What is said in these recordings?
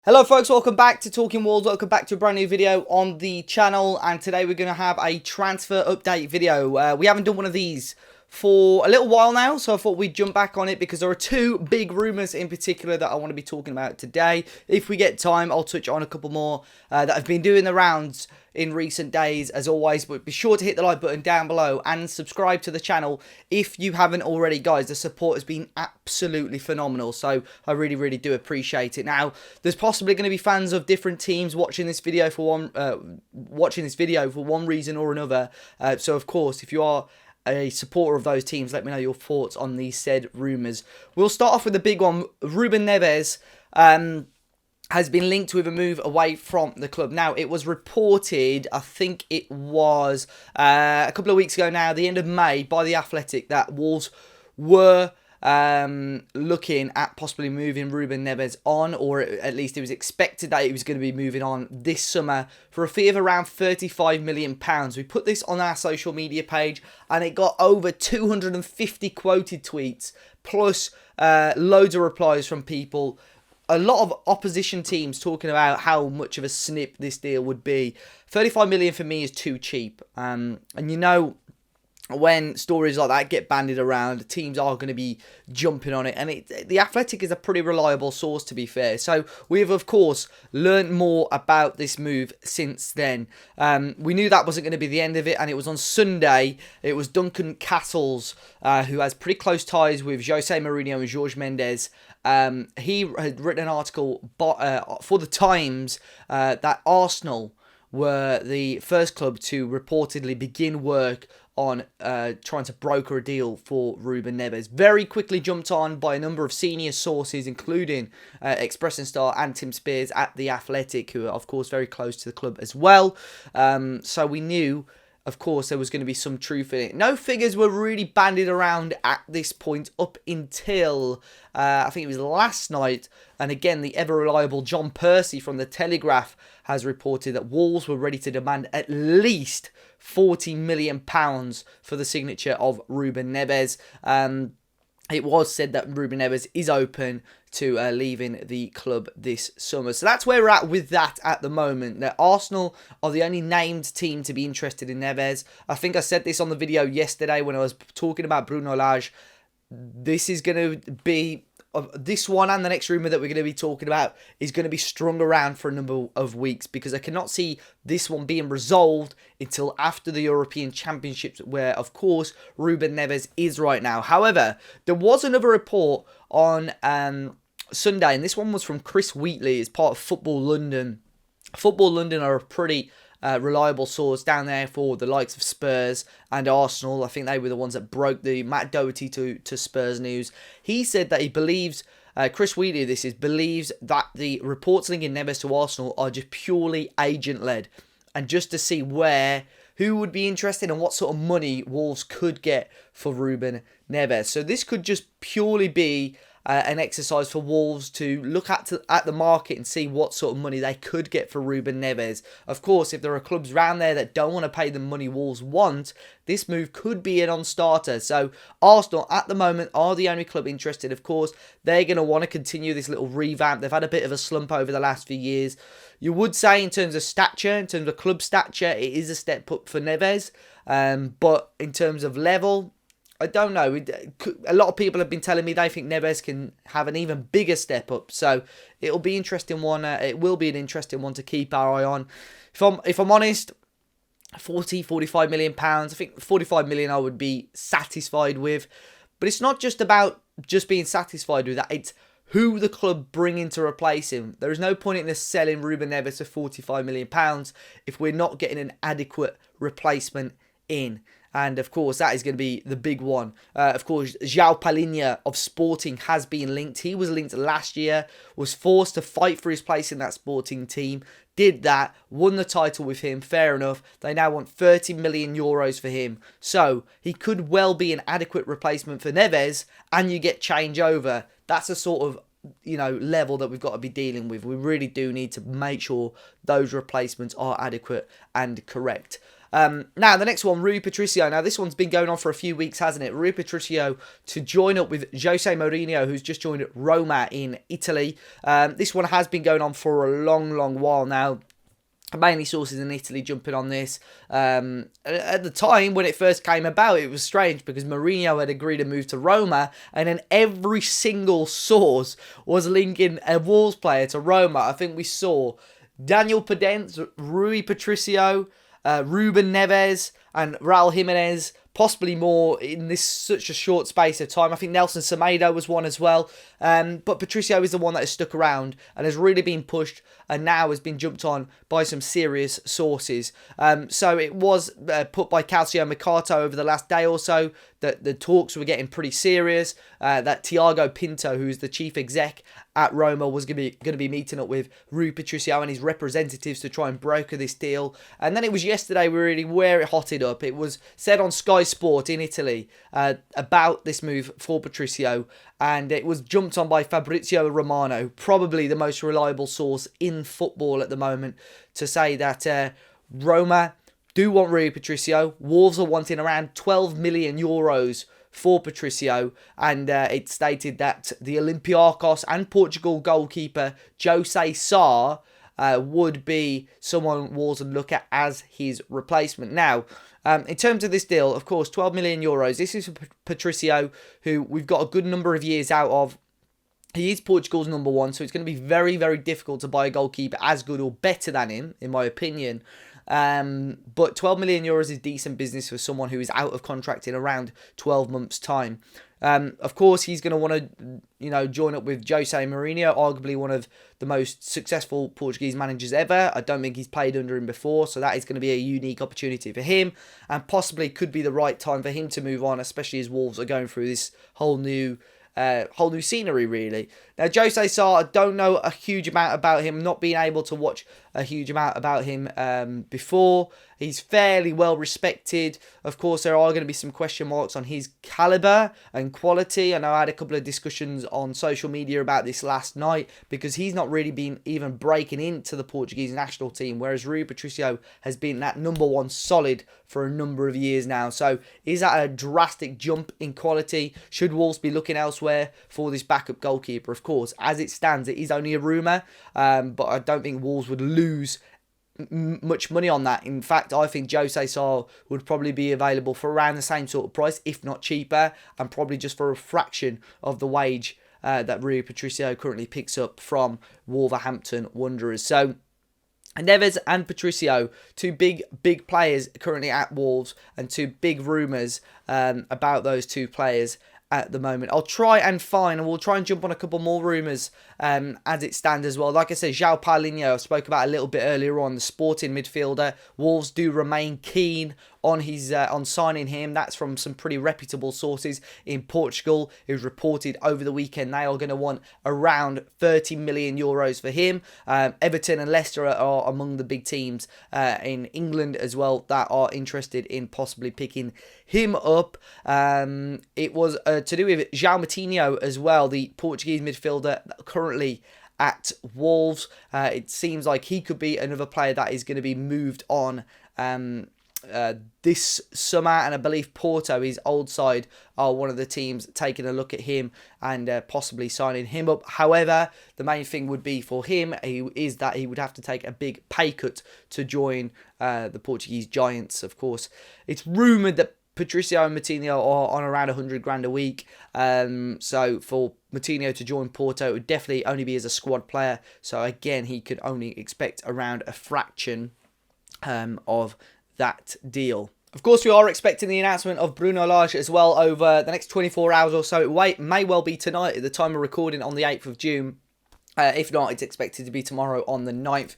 Hello folks, welcome back to Talking Wolves, welcome back to a brand new video on the channel, and today we're going to have a transfer update video. We haven't done one of these for a little while now, so I thought we'd jump back on it because there are two big rumours in particular that I want to be talking about today. If we get time, I'll touch on a couple more that have been doing the rounds in recent days as always, but be sure to hit the like button down below and subscribe to the channel if you haven't already, guys. The support has been absolutely phenomenal, so I really do appreciate it. Now there's possibly going to be fans of different teams watching this video for one reason or another, so of course if you are a supporter of those teams, let me know your thoughts on these said rumours. We'll start off with the big one. Ruben Neves has been linked with a move away from the club. Now, it was reported, I think it was a couple of weeks ago now, the end of May, by The Athletic, that Wolves were looking at possibly moving Ruben Neves on, or at least it was expected that he was going to be moving on this summer for a fee of around £35 million. We put this on our social media page and it got over 250 quoted tweets, plus loads of replies from people. A lot of opposition teams talking about how much of a snip this deal would be. 35 million for me is too cheap. And you know, when stories like that get bandied around, teams are going to be jumping on it. And The Athletic is a pretty reliable source, to be fair. So we have, of course, learned more about this move since then. We knew that wasn't going to be the end of it. And it was on Sunday. It was Duncan Castles, who has pretty close ties with Jose Mourinho and Jorge Mendes. He had written an article for the Times that Arsenal were the first club to reportedly begin work on trying to broker a deal for Ruben Neves. Very quickly jumped on by a number of senior sources, including Express and Star and Tim Spears at The Athletic, who are, of course, very close to the club as well. So we knew, of course, there was going to be some truth in it. No figures were really bandied around at this point up until, I think it was last night. And again, the ever-reliable John Percy from The Telegraph has reported that Wolves were ready to demand at least £40 million for the signature of Ruben Neves. It was said that Ruben Neves is open to leaving the club this summer. So that's where we're at with that at the moment. That Arsenal are the only named team to be interested in Neves. I think I said this on the video yesterday when I was talking about Bruno Lage. This is going to be... this one and the next rumour that we're going to be talking about is going to be strung around for a number of weeks, because I cannot see this one being resolved until after the European Championships, where, of course, Ruben Neves is right now. However, there was another report on Sunday, and this one was from Chris Wheatley as part of Football London. Football London are a pretty reliable source down there for the likes of Spurs and Arsenal. I think they were the ones that broke the Matt Doherty to Spurs news. He said that he believes, Chris Wheatley believes that the reports linking Neves to Arsenal are just purely agent-led, and just to see who would be interested and what sort of money Wolves could get for Ruben Neves. So this could just purely be an exercise for Wolves to look at the market and see what sort of money they could get for Ruben Neves. Of course, if there are clubs around there that don't want to pay the money Wolves want, this move could be a non-starter. So Arsenal at the moment are the only club interested. Of course, they're going to want to continue this little revamp. They've had a bit of a slump over the last few years. You would say in terms of stature, in terms of club stature, it is a step up for Neves. But in terms of level, I don't know. A lot of people have been telling me they think Neves can have an even bigger step up. So it'll be interesting one. It will be an interesting one to keep our eye on. If I'm honest, 45 million pounds. I think 45 million I would be satisfied with. But it's not just about just being satisfied with that. It's who the club bring in to replace him. There is no point in us selling Ruben Neves for 45 million pounds if we're not getting an adequate replacement in. And, of course, that is going to be the big one. Of course, Joao of Sporting has been linked. He was linked last year, was forced to fight for his place in that Sporting team. Did that, won the title with him, fair enough. They now want 30 million euros for him. So, he could well be an adequate replacement for Neves, and you get changeover. That's a sort of, level that we've got to be dealing with. We really do need to make sure those replacements are adequate and correct. Now, the next one, Rui Patricio. Now, this one's been going on for a few weeks, hasn't it? Rui Patricio to join up with Jose Mourinho, who's just joined Roma in Italy. This one has been going on for a long, long while now. Mainly sources in Italy jumping on this. At the time when it first came about, it was strange because Mourinho had agreed to move to Roma, and then every single source was linking a Wolves player to Roma. I think we saw Daniel Podence, Rui Patricio, Ruben Neves, and Raul Jimenez, possibly more in this such a short space of time. I think Nelson Semedo was one as well. But Patricio is the one that has stuck around and has really been pushed and now has been jumped on by some serious sources. So it was put by Calcio Mercato over the last day or so that the talks were getting pretty serious. That Tiago Pinto, who's the chief exec at Roma, was going to be meeting up with Rui Patricio and his representatives to try and broker this deal. And then it was yesterday really where it hotted up. It was said on Sky Sport in Italy about this move for Patricio, and it was jumped on by Fabrizio Romano, probably the most reliable source in football at the moment, to say that Roma do want Rui Patricio. Wolves are wanting around 12 million euros for Patricio, and it stated that the Olympiacos and Portugal goalkeeper Jose Sa would be someone Wolves would look at as his replacement. Now, in terms of this deal, of course, 12 million euros. This is for Patricio, who we've got a good number of years out of. He is Portugal's number one, so it's going to be very, very difficult to buy a goalkeeper as good or better than him, in my opinion. But 12 million euros is decent business for someone who is out of contract in around 12 months' time. Of course, he's going to want to, join up with Jose Mourinho, arguably one of the most successful Portuguese managers ever. I don't think he's played under him before, so that is going to be a unique opportunity for him, and possibly could be the right time for him to move on, especially as Wolves are going through this whole new scenery, really. Now, Jose Sa, I don't know a huge amount about him, not being able to watch a huge amount about him before. He's fairly well respected. Of course, there are going to be some question marks on his calibre and quality. I know I had a couple of discussions on social media about this last night because he's not really been even breaking into the Portuguese national team, whereas Rui Patricio has been that number one solid for a number of years now. So is that a drastic jump in quality? Should Wolves be looking elsewhere for this backup goalkeeper? Of course, as it stands, it is only a rumour, but I don't think Wolves would lose much money on that. In fact, I think Jose Sa would probably be available for around the same sort of price, if not cheaper, and probably just for a fraction of the wage that Rui Patricio currently picks up from Wolverhampton Wanderers. So Neves and Patricio, two big players currently at Wolves, and two big rumours about those two players at the moment. I'll try and find, and we'll try and jump on a couple more rumours as it stands as well. Like I said, Joao Paulinho, I spoke about a little bit earlier on, the Sporting midfielder. Wolves do remain keen on his on signing him. That's from some pretty reputable sources in Portugal. It was reported over the weekend they are going to want around 30 million euros for him. Everton and Leicester are among the big teams in England as well that are interested in possibly picking him up. It was to do with Joao Moutinho as well, the Portuguese midfielder currently at Wolves. It seems like he could be another player that is going to be moved on this summer, and I believe Porto, his old side, are one of the teams taking a look at him and possibly signing him up. However, the main thing would be for him is that he would have to take a big pay cut to join the Portuguese Giants. Of course, it's rumoured that Patricio and Moutinho are on around 100 grand a week. So for Moutinho to join Porto, it would definitely only be as a squad player. So again, he could only expect around a fraction of that deal. Of course, we are expecting the announcement of Bruno Lage as well over the next 24 hours or so. It may well be tonight at the time of recording on the 8th of June. If not, it's expected to be tomorrow on the 9th.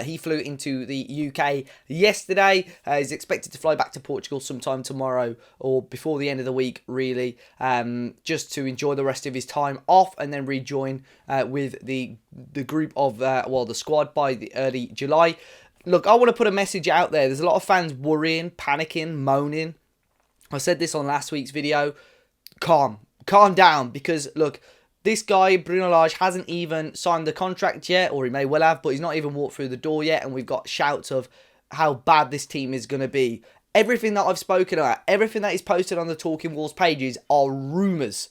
He flew into the UK yesterday. He's expected to fly back to Portugal sometime tomorrow or before the end of the week, really, just to enjoy the rest of his time off and then rejoin with the group of, the squad by the early July. Look, I want to put a message out there. There's a lot of fans worrying, panicking, moaning. I said this on last week's video. Calm down, because look, this guy, Bruno Lage, hasn't even signed the contract yet, or he may well have, but he's not even walked through the door yet, and we've got shouts of how bad this team is going to be. Everything that I've spoken about, everything that is posted on the Talking Walls pages are rumours.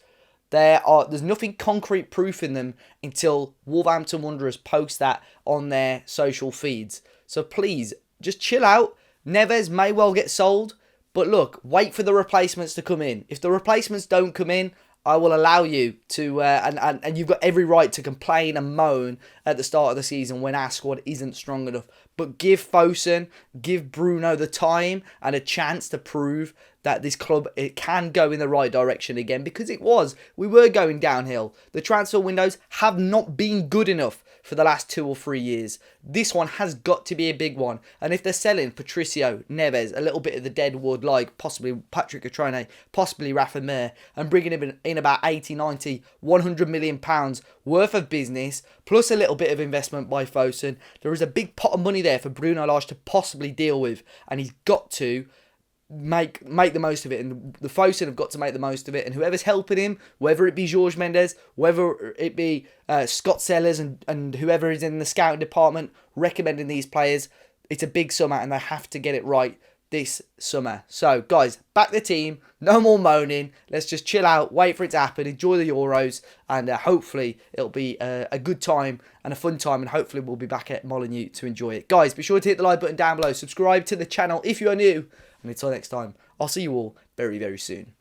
There's nothing concrete proof in them until Wolverhampton Wanderers post that on their social feeds. So please, just chill out. Neves may well get sold, but look, wait for the replacements to come in. If the replacements don't come in, I will allow you to, and you've got every right to complain and moan at the start of the season when our squad isn't strong enough. But give Fosun, give Bruno the time and a chance to prove that this club, it can go in the right direction again, because we were going downhill. The transfer windows have not been good enough for the last 2 or 3 years. This one has got to be a big one. And if they're selling Patricio, Neves, a little bit of the dead wood, like possibly Patrick Catrone, possibly Rafa Mir, and bringing in about 80, 90, 100 million pounds worth of business, plus a little bit of investment by Fosun, there is a big pot of money there for Bruno Lage to possibly deal with. And he's got to make the most of it, and the Fosun have got to make the most of it, and whoever's helping him, whether it be Jorge Mendes, whether it be Scott Sellers and whoever is in the scouting department recommending these players, it's a big summer and they have to get it right this summer. So guys, back the team, no more moaning, let's just chill out, wait for it to happen, enjoy the Euros, and hopefully it'll be a good time and a fun time, and hopefully we'll be back at Molineux to enjoy it. Guys, be sure to hit the like button down below, subscribe to the channel if you are new, and until next time, I'll see you all very, very soon.